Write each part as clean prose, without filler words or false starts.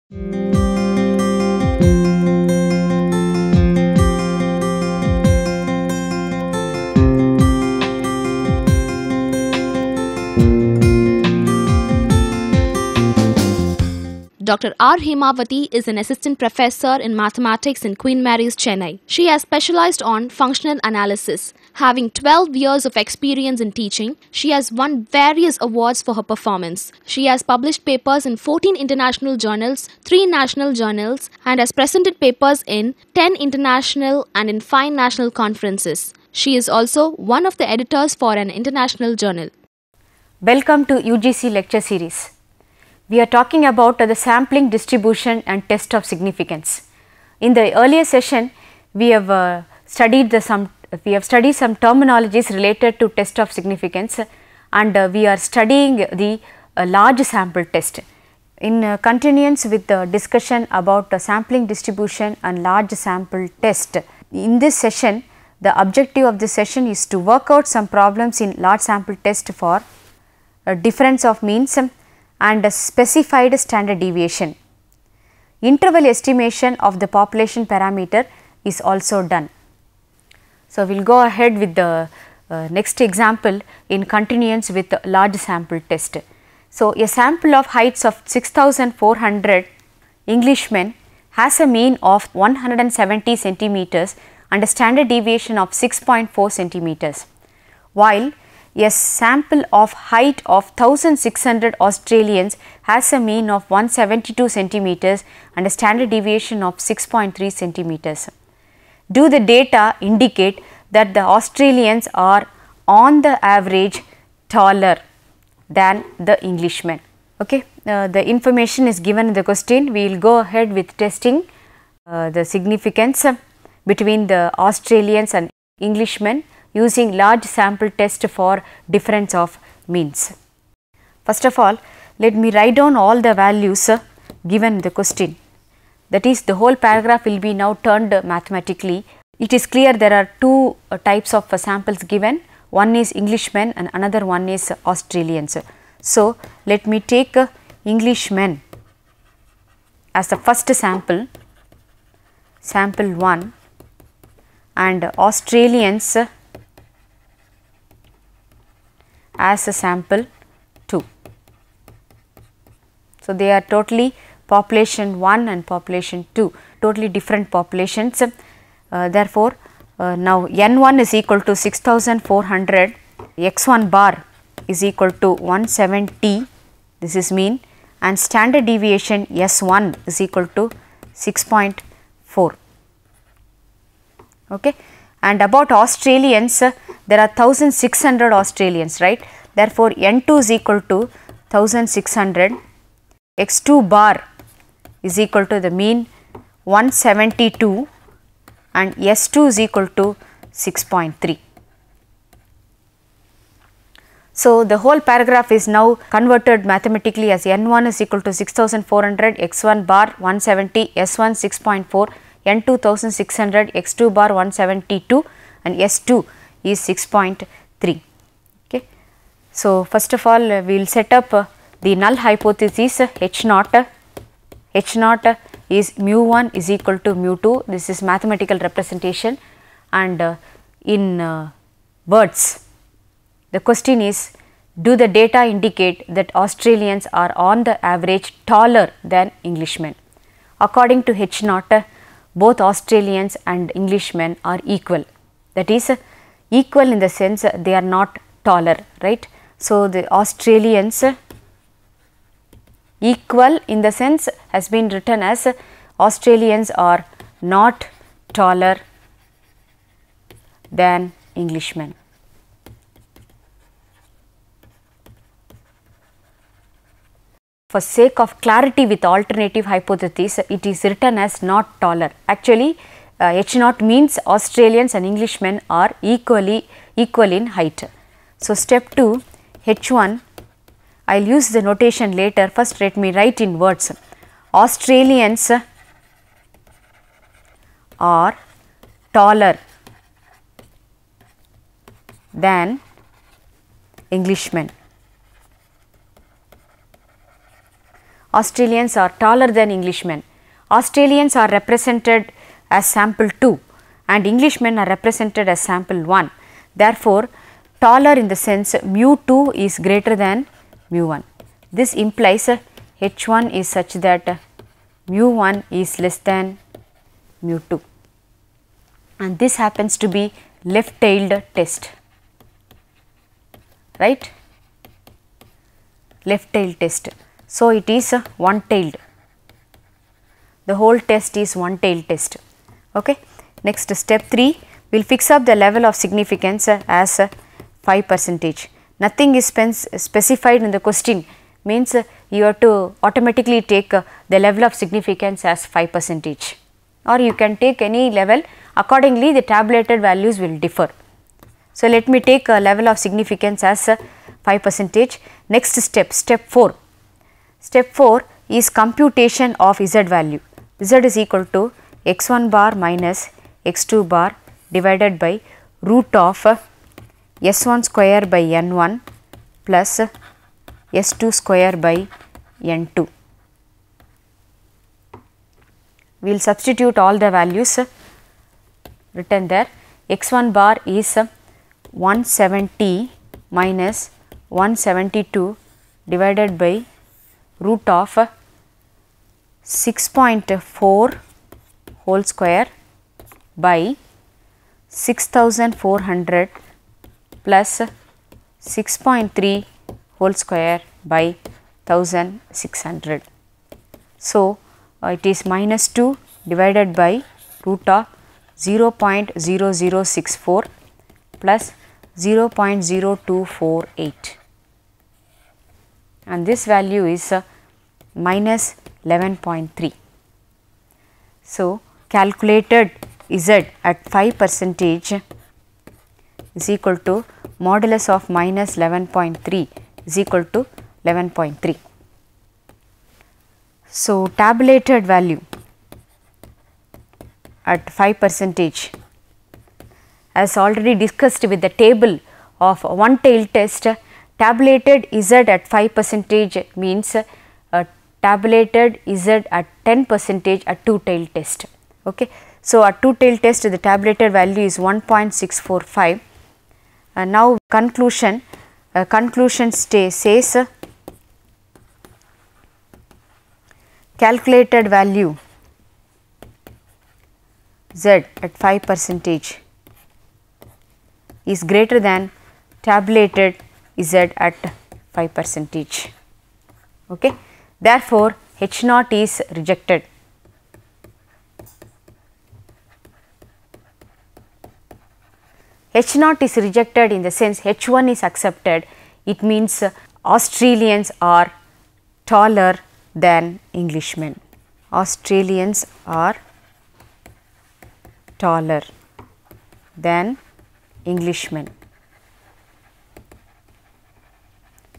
Dr. R. Hemavati is an assistant professor in mathematics in Queen Mary's, Chennai. She has specialized on functional analysis. Having 12 years of experience in teaching, she has won various awards for her performance. She has published papers in 14 international journals, 3 national journals, and has presented papers in 10 international and in 5 national conferences. She is also one of the editors for an international journal. Welcome to UGC lecture series. We are talking about the sampling, distribution and test of significance. In the earlier session, we have studied some terminologies related to test of significance, and we are studying the large sample test. In continuance with the discussion about sampling, distribution and large sample test, in this session, the objective of this session is to work out some problems in large sample test for difference of means and a specified standard deviation. Interval estimation of the population parameter is also done. So, we will go ahead with the next example in continuance with the large sample test. So, a sample of heights of 6400 Englishmen has a mean of 170 centimeters and a standard deviation of 6.4 centimeters, while a sample of height of 1600 Australians has a mean of 172 centimeters and a standard deviation of 6.3 centimeters. Do the data indicate that the Australians are on the average taller than the Englishmen? Okay. The information is given in the question. We will go ahead with testing the significance between the Australians and Englishmen using large sample test for difference of means. First of all, let me write down all the values given in the question. That is, the whole paragraph will be now turned mathematically. It is clear there are two types of samples given. One is Englishmen and another one is Australians. So, let me take Englishmen as the first sample, sample 1, and Australians as a sample 2. So, they are totally population 1 and population 2, totally different populations. Therefore, now N1 is equal to 6400, x1 bar is equal to 170, this is mean, and standard deviation S1 is equal to 6.4. Okay. And about Australians, there are 1600 Australians, right. Therefore, N2 is equal to 1600, x2 bar is equal to the mean 172 and S2 is equal to 6.3. So, the whole paragraph is now converted mathematically as N1 is equal to 6400, x1 bar 170, S1 6.4, N2 1600, x2 bar 172 and S2 is 6.3. Okay. So, first of all we will set up the null hypothesis H naught. H naught is mu 1 is equal to mu 2, this is mathematical representation, and in words the question is, do the data indicate that Australians are on the average taller than Englishmen? According to H naught, both Australians and Englishmen are equal, that is equal in the sense they are not taller, right. So, the Australians equal in the sense has been written as Australians are not taller than Englishmen. For sake of clarity with alternative hypothesis, it is written as not taller. Actually, H naught means Australians and Englishmen are equal in height. So, step 2, H1, I will use the notation later. First, let me write in words. Australians are taller than Englishmen. Australians are taller than Englishmen. Australians are represented as sample 2 and Englishmen are represented as sample 1. Therefore, taller in the sense mu 2 is greater than mu 1. This implies H1 is such that mu 1 is less than mu 2, and this happens to be left tailed test, right, left tailed test. So, it is one tailed, the whole test is one tailed test. Okay. Next, step 3, we will fix up the level of significance as 5%. Nothing is specified in the question, means you have to automatically take the level of significance as 5%, or you can take any level, accordingly the tabulated values will differ. So, let me take a level of significance as 5%. Next step, step 4. Step 4 is computation of Z value. Z is equal to x1 bar minus x2 bar divided by root of S1 square by N1 plus S2 square by N2. We will substitute all the values written there. X1 bar is 170 minus 172 divided by root of 6.4 whole square by 6400 plus 6.3 whole square by 1600. So, it is minus 2 divided by root of 0.0064 plus 0.0248, and this value is minus 11.3. So, calculated Z at 5% is equal to modulus of minus 11.3 is equal to 11.3. So, tabulated value at 5%, as already discussed with the table of one tail test, tabulated Z at 5% means tabulated Z at 10% at two tail test. Okay. So, at two tail test the tabulated value is 1.645. Now, conclusion says calculated value Z at 5% is greater than tabulated Z at 5%. Okay. Therefore, H naught is rejected. H naught is rejected in the sense H1 is accepted. It means Australians are taller than Englishmen. Australians are taller than Englishmen.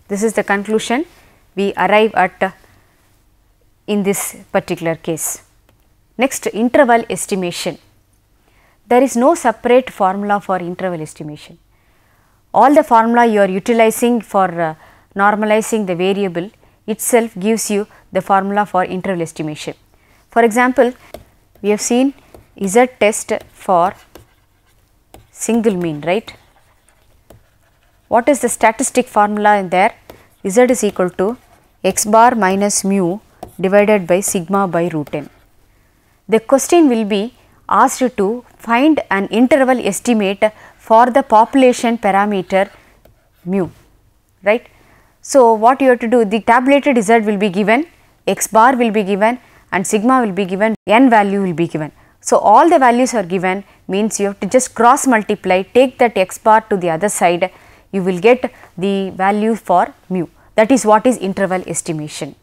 This is the conclusion we arrive at in this particular case. Next, interval estimation. There is no separate formula for interval estimation. All the formula you are utilizing for normalizing the variable itself gives you the formula for interval estimation. For example, we have seen Z test for single mean, right. What is the statistic formula in there? Z is equal to x bar minus mu divided by sigma by root n. The question will be asked to find an interval estimate for the population parameter mu, right. So, what you have to do, the tabulated Z will be given, x bar will be given and sigma will be given, n value will be given. So, all the values are given, means you have to just cross multiply, take that x bar to the other side, you will get the value for mu. That is what is interval estimation.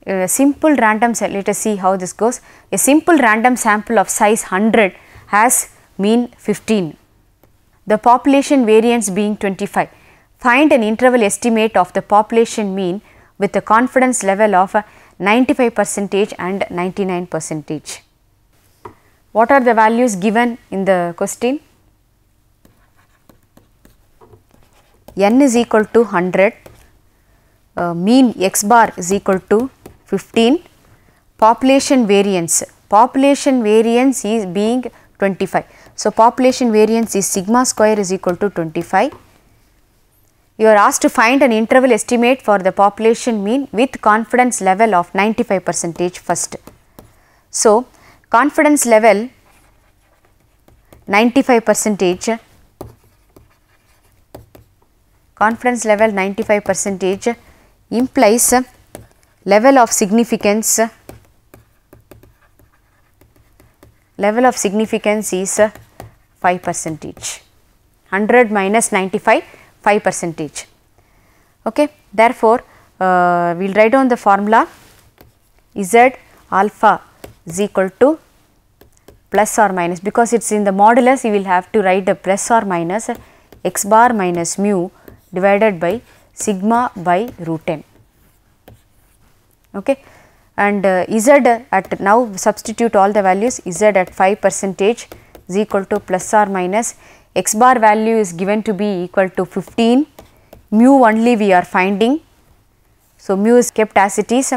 A simple random, let us see how this goes. A simple random sample of size 100 has mean 15, the population variance being 25. Find an interval estimate of the population mean with a confidence level of 95% and 99%. What are the values given in the question? N is equal to 100, mean x bar is equal to 15. Population variance is being 25. So, population variance is sigma square is equal to 25. You are asked to find an interval estimate for the population mean with confidence level of 95% first. So, confidence level 95%, implies level of significance is 5%, 100 minus 95, 5%. Okay. Therefore, we will write down the formula Z alpha is equal to plus or minus, because it is in the modulus you will have to write the plus or minus x bar minus mu divided by sigma by root n. Okay. And Z at now substitute all the values, Z at 5% is equal to plus or minus x bar value is given to be equal to 15, mu only we are finding. So, mu is kept as it is,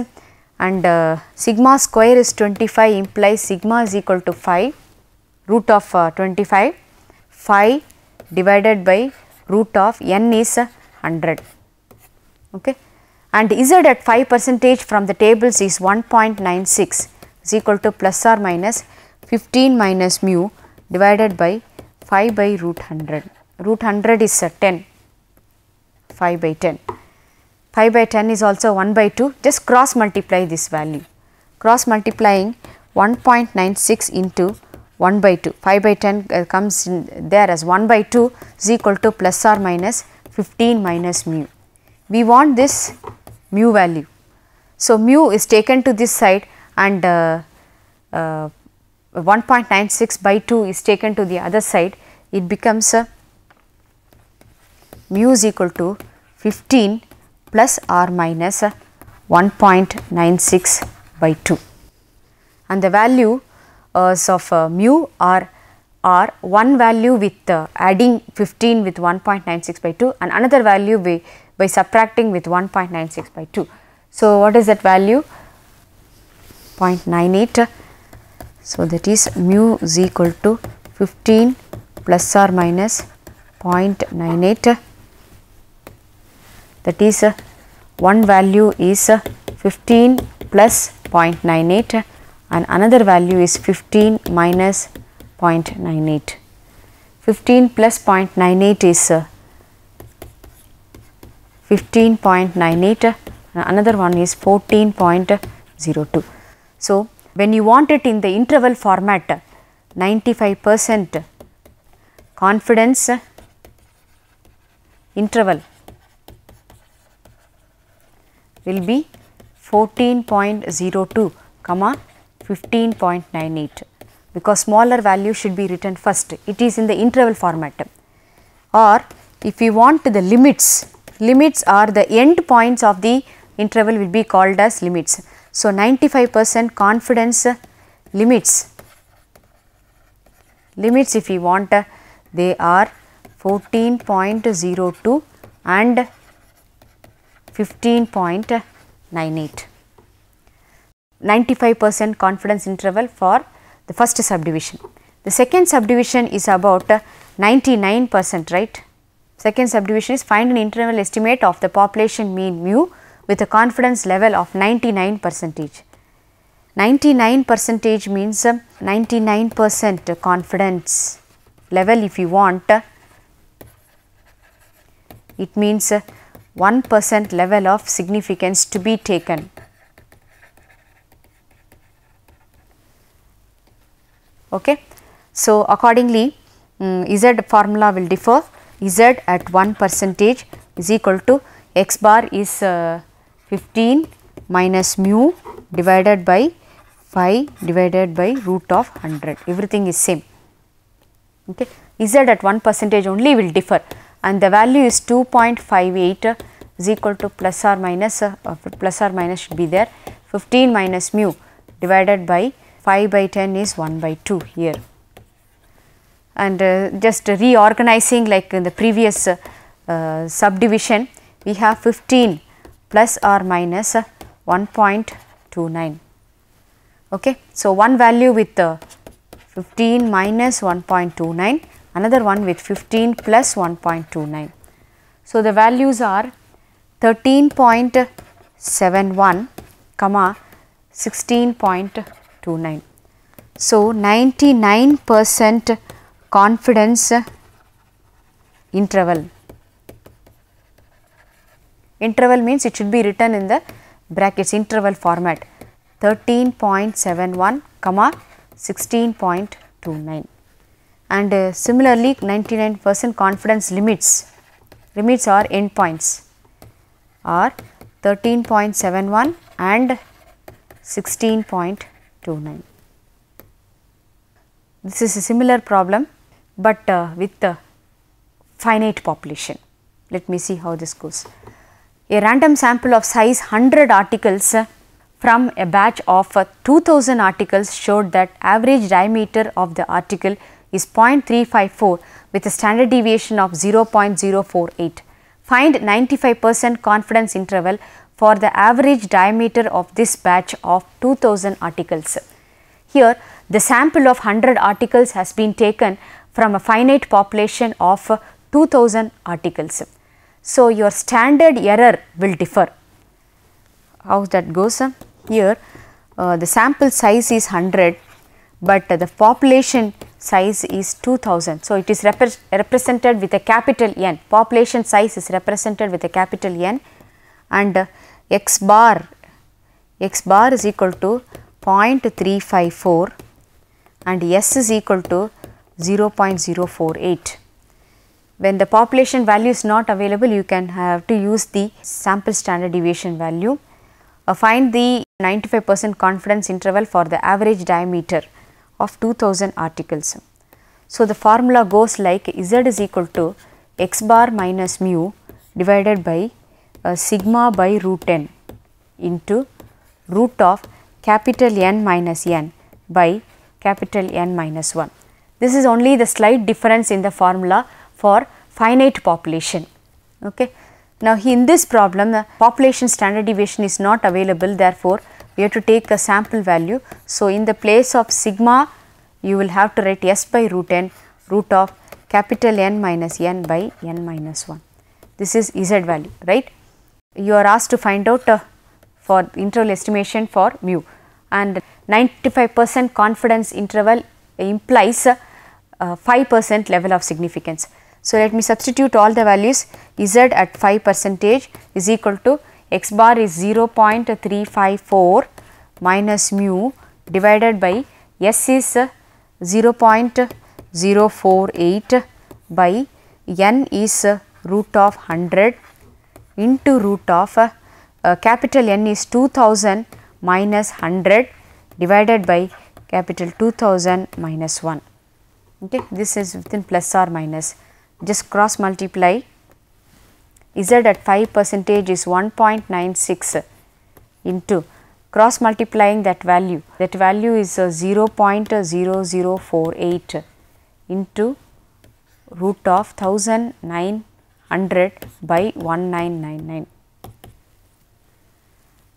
and sigma square is 25 implies sigma is equal to 5 root of 25, 5 divided by root of n is 100. Okay. And Z at 5% from the tables is 1.96 is equal to plus or minus 15 minus mu divided by 5 by root 100. Root 100 is 10, 5 by 10. 5 by 10 is also 1 by 2, just cross multiply this value. Cross multiplying 1.96 into 1 by 2, 5 by 10 comes in there as 1 by 2 is equal to plus or minus 15 minus mu. We want this mu value. So, mu is taken to this side and 1.96 by 2 is taken to the other side. It becomes mu is equal to 15 plus or minus 1.96 by 2, and the value of mu are one value with adding 15 with 1.96 by 2 and another value by subtracting with 1.96 by 2. So, what is that value? 0.98. So, that is mu is equal to 15 plus or minus 0.98, that is one value is 15 plus 0.98 and another value is 15 minus 0.98. 15 plus 0.98 is 15.98 and another one is 14.02. So, when you want it in the interval format, 95% confidence interval will be 14.02 comma 15.98, because smaller value should be written first. It is in the interval format. Or if you want the limits are the end points of the interval will be called as limits. So, 95% confidence limits if you want, they are 14.02 and 15.98. 95% confidence interval for the first subdivision. The second subdivision is about 99%, right. Second subdivision is find an interval estimate of the population mean mu with a confidence level of 99%. 99% means 99% confidence level. If you want, it means 1% level of significance to be taken. Okay. So, accordingly Z formula will differ. Z at 1% is equal to x bar is 15 minus mu divided by 5 divided by root of 100, everything is same. Okay. Z at 1% only will differ and the value is 2.58 is equal to plus or minus should be there, 15 minus mu divided by 5 by 10 is 1 by 2 here. And just reorganizing like in the previous subdivision, we have 15 plus or minus 1.96 1.29. Okay. So, one value with 15 minus 1.29, another one with 15 plus 1.29. So, the values are 13.71 comma 16.29. So, 99% confidence interval. Interval means it should be written in the brackets, interval format, 13.71 comma 16.29. And similarly 99% confidence limits are endpoints are 13.71 and 16.29. This is a similar problem, but with the finite population. Let me see how this goes. A random sample of size 100 articles from a batch of 2000 articles showed that average diameter of the article is 0.354 with a standard deviation of 0.048. Find 95% confidence interval for the average diameter of this batch of 2000 articles. Here the sample of 100 articles has been taken from a finite population of 2000 articles. So, your standard error will differ. How that goes? Here the sample size is 100, but the population size is 2000. So, it is represented with a capital N, population size is represented with a capital N, and x bar is equal to 0.354 and S is equal to 0.048. When the population value is not available, you can have to use the sample standard deviation value. Find the 95% confidence interval for the average diameter of 2000 articles. So, the formula goes like Z is equal to x bar minus mu divided by sigma by root n into root of capital N minus n by capital N minus 1. This is only the slight difference in the formula for finite population. Okay. Now, in this problem the population standard deviation is not available, therefore, we have to take a sample value. So, in the place of sigma you will have to write S by root n root of capital N minus n by n minus 1. This is Z value, right. You are asked to find out for interval estimation for mu, and 95% confidence interval implies 5% level of significance. So, let me substitute all the values. Z at 5% is equal to x bar is 0.354 minus mu divided by S is 0.048 by n is root of 100 into root of capital N is 2000 minus 100 divided by capital 2000 minus 1. Okay. This is within plus or minus, just cross multiply. Z at 5% is 1.96 into cross multiplying that value is 0.0048 into root of 1900 by 1999,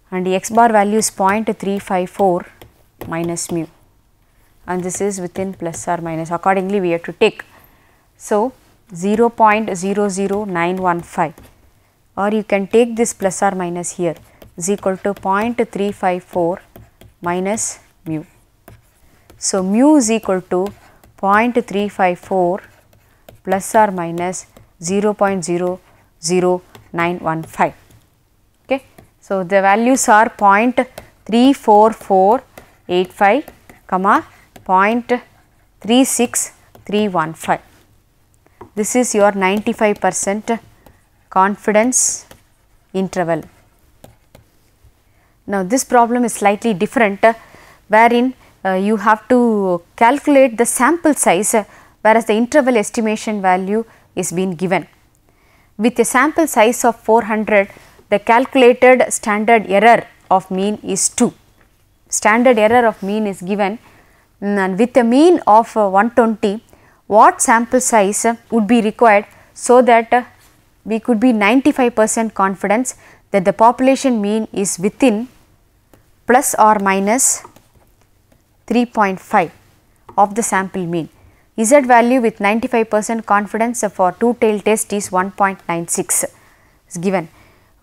and the x bar value is 0.354 minus mu, and this is within plus or minus, accordingly we have to take. So, 0.00915, or you can take this plus or minus here, is equal to 0.354 minus mu. So, mu is equal to 0.354 plus or minus 0.00915. Okay. So, the values are 0.34485 comma 0.36315. This is your 95% confidence interval. Now, this problem is slightly different, wherein you have to calculate the sample size, whereas the interval estimation value is being given. With a sample size of 400, the calculated standard error of mean is 2. Standard error of mean is given, and with a mean of 120, what sample size would be required so that we could be 95% confidence that the population mean is within plus or minus 3.5 of the sample mean. Z value with 95% confidence for two-tail test is 1.96 is given.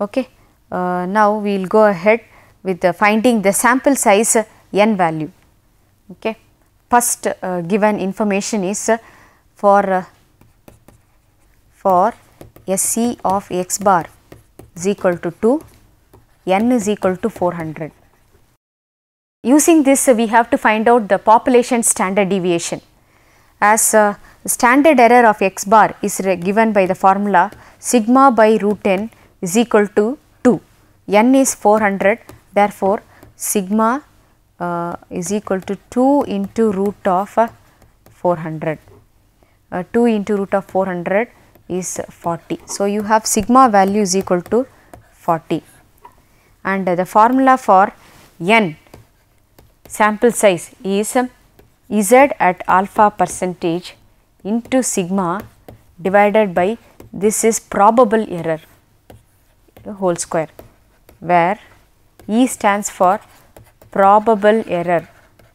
Okay. Now we will go ahead with finding the sample size n value. Okay. First given information is for SC of x bar is equal to 2, n is equal to 400. Using this we have to find out the population standard deviation. As standard error of x bar is given by the formula sigma by root n is equal to 2, n is 400, therefore sigma is equal to 2 into root of 400. 2 into root of 400 is 40. So, you have sigma value is equal to 40, and the formula for n sample size is Z at alpha percentage into sigma divided by this is probable error whole square, where E stands for probable error.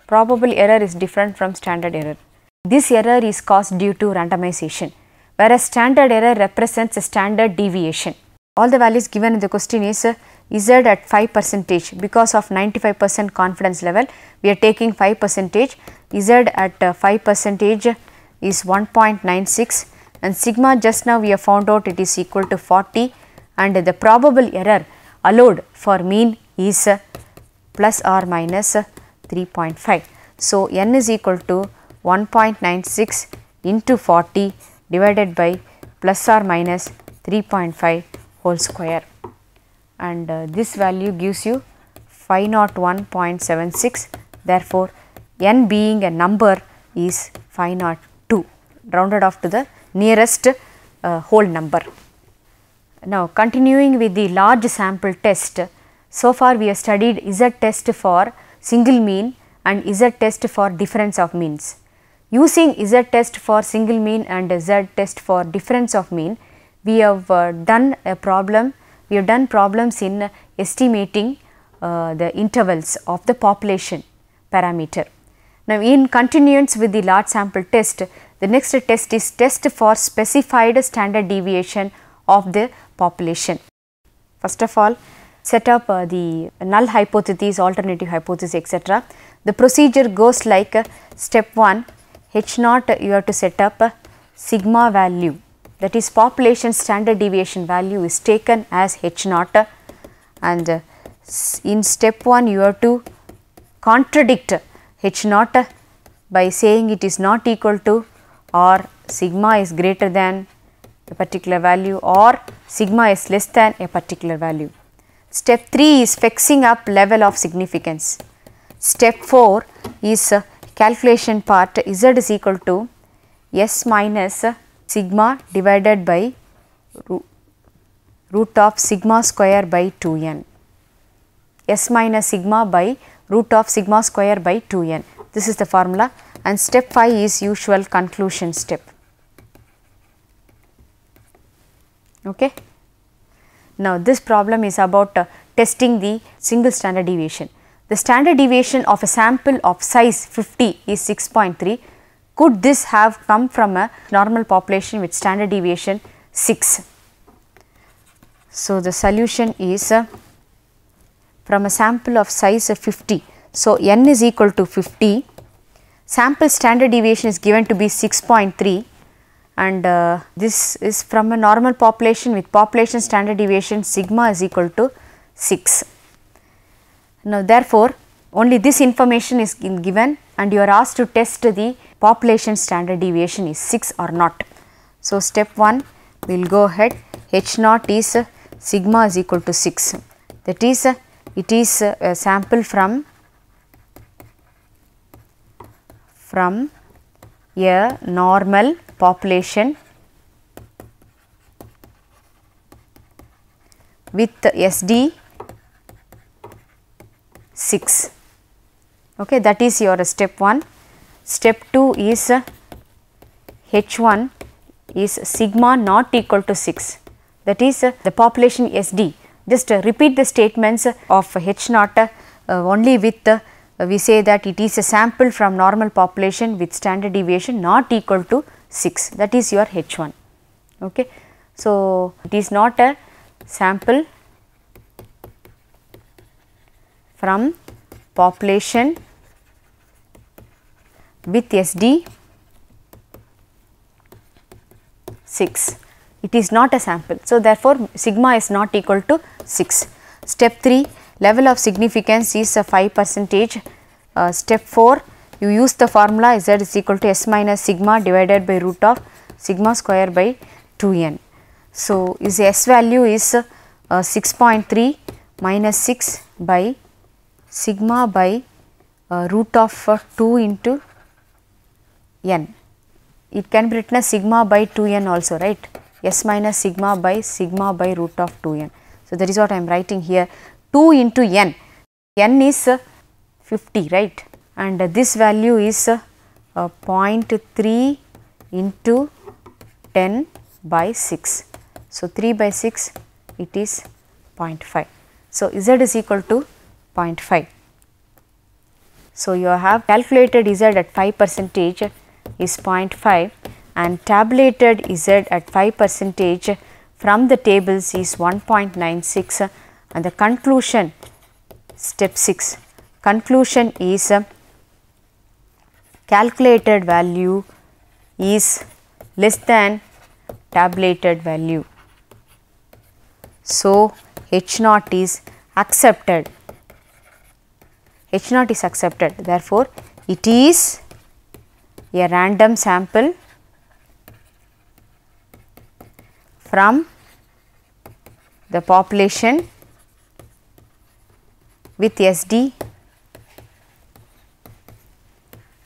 Probable error is different from standard error. This error is caused due to randomization, whereas standard error represents a standard deviation. All the values given in the question is Z at 5%. Because of 95% confidence level, we are taking 5%. Z at 5% is 1.96, and sigma just now we have found out it is equal to 40, and the probable error allowed for mean is plus or minus 3.5. So, n is equal to 1.96 into 40 divided by plus or minus 3.5 whole square, and this value gives you 501.76. Therefore, n being a number is 502, rounded off to the nearest whole number. Now, continuing with the large sample test, so far we have studied Z test for single mean and Z test for difference of means. Using Z test for single mean and Z test for difference of mean, we have done a problem. We have done problems in estimating the intervals of the population parameter. Now, in continuance with the large sample test, the next test is test for specified standard deviation of the population. First of all, set up the null hypothesis, alternative hypothesis, etc. The procedure goes like step 1, H naught you have to set up a sigma value, that is population standard deviation value is taken as H naught, and in step 1 you have to contradict H naught by saying it is not equal to or sigma is greater than a particular value or sigma is less than a particular value. Step 3 is fixing up level of significance. Step 4 is calculation part, Z is equal to S minus sigma divided by root of sigma square by 2n. S minus sigma by root of sigma square by 2n. This is the formula, and step 5 is usual conclusion step. Okay. Now, this problem is about testing the single standard deviation. The standard deviation of a sample of size 50 is 6.3. Could this have come from a normal population with standard deviation 6? So, the solution is from a sample of size 50. So, n is equal to 50, sample standard deviation is given to be 6.3, and this is from a normal population with population standard deviation sigma is equal to 6. Now, therefore, only this information is given and you are asked to test the population standard deviation is 6 or not. So, step 1 we will go ahead, H naught is sigma is equal to 6, that is it is a sample from a normal population with SD 6. Okay, that is your step 1. Step 2 is H1 is sigma not equal to 6, that is the population SD. Just repeat the statements of H naught only with we say that it is a sample from normal population with standard deviation not equal to 6, that is your H1. Okay. So, it is not a sample from population with SD 6, it is not a sample. So, therefore, sigma is not equal to 6. Step 3, level of significance is a 5%. Step 4, you use the formula Z is equal to S minus sigma divided by root of sigma square by 2n. So, is S value is 6.3 minus 6 by sigma by root of 2 into n. It can be written as sigma by 2n also, right, S minus sigma by root of 2n. So, that is what I am writing here, 2 into n is 50, right, and this value is 0.3 into 10 by 6. So, 3 by 6 it is 0.5. So, Z is equal to 0.5. So, you have calculated Z at 5% is 0.5 and tabulated Z at 5% from the tables is 1.96, and the conclusion, step 6, conclusion is calculated value is less than tabulated value. So, H naught is accepted, H naught is accepted, therefore, it is a random sample from the population with SD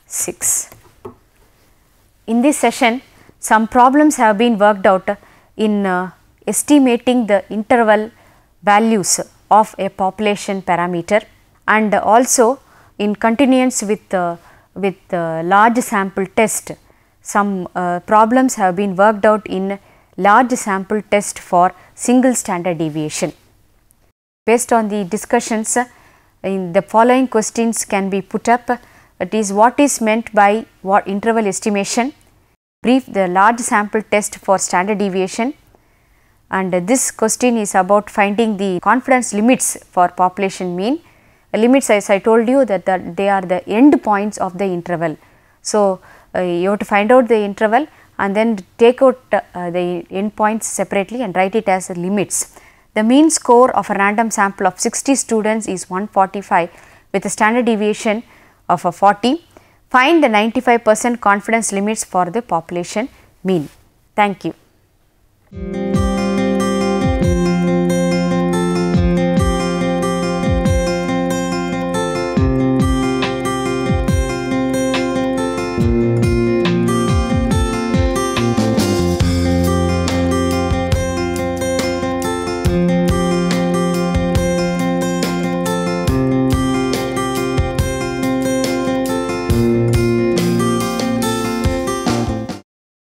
6. In this session, some problems have been worked out in estimating the interval values of a population parameter, and also in continuance with large sample test, some problems have been worked out in large sample test for single standard deviation. Based on the discussions, in the following questions can be put up, that is, what is meant by what interval estimation, brief the large sample test for standard deviation, and this question is about finding the confidence limits for population mean. Limits, as I told you, that they are the end points of the interval. So, you have to find out the interval and then take out the end points separately and write it as limits. The mean score of a random sample of 60 students is 145 with a standard deviation of 40. Find the 95% confidence limits for the population mean. Thank you.